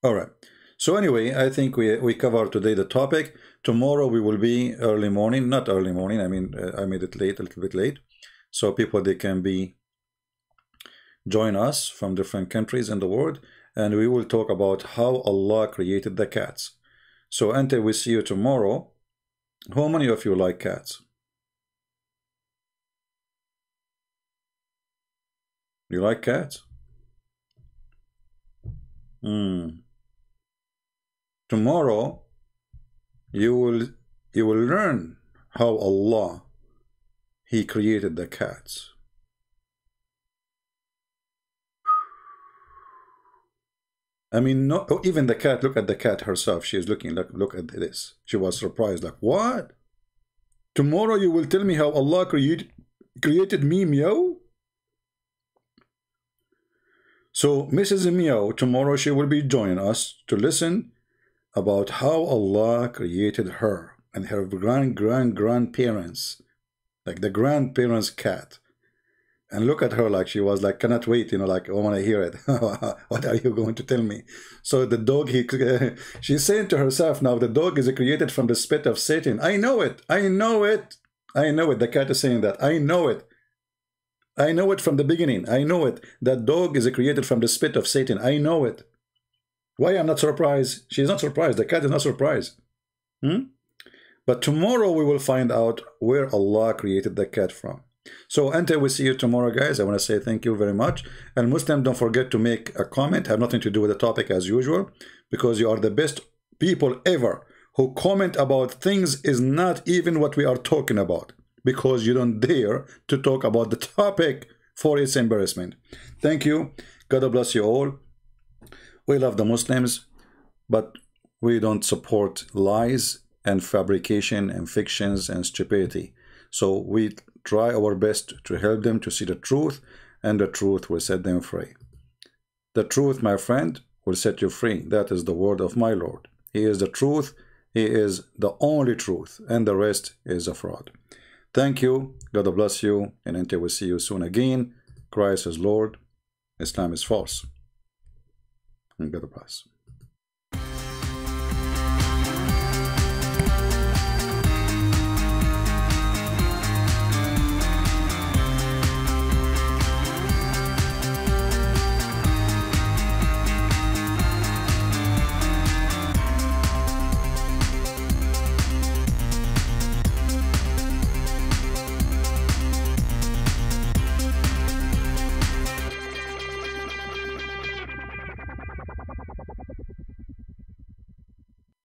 All right. So anyway, I think we covered today the topic. Tomorrow we will be early morning, not early morning. I mean, I made it late, a little bit late, so people, they can be join us from different countries in the world, and we will talk about how Allah created the cats. So until we see you tomorrow, how many of you like cats? You like cats? Tomorrow you will learn how Allah, He created the cats. I mean, no, even the cat, look at the cat herself. She is looking, look at this. She was surprised, like, what? Tomorrow you will tell me how Allah created me, meow? So Mrs. Meow, tomorrow she will be joining us to listen about how Allah created her and her grandparents, like the grandparents' cat. And look at her, like she was like, cannot wait, you know, like, I want to hear it. What are you going to tell me? So the dog, she's saying to herself now, the dog is created from the spit of Satan. I know it. I know it. I know it. The cat is saying that. I know it. I know it from the beginning. I know it. That dog is created from the spit of Satan. I know it. Why I'm not surprised? She's not surprised. The cat is not surprised. But tomorrow we will find out where Allah created the cat from. So until we see you tomorrow, guys, I want to say thank you very much. And Muslim, don't forget to make a comment. Have nothing to do with the topic as usual, because you are the best people ever who comment about things is not even what we are talking about, because you don't dare to talk about the topic for its embarrassment. Thank you. God bless you all. We love the Muslims, but We don't support lies and fabrication and fictions and stupidity. So we try our best to help them to see the truth, and the truth will set them free. The truth, my friend, will set you free. That is the word of my Lord. He is the truth. He is the only truth, and the rest is a fraud. Thank you. God bless you, and until we see you soon again, Christ is Lord, Islam is false. And God bless.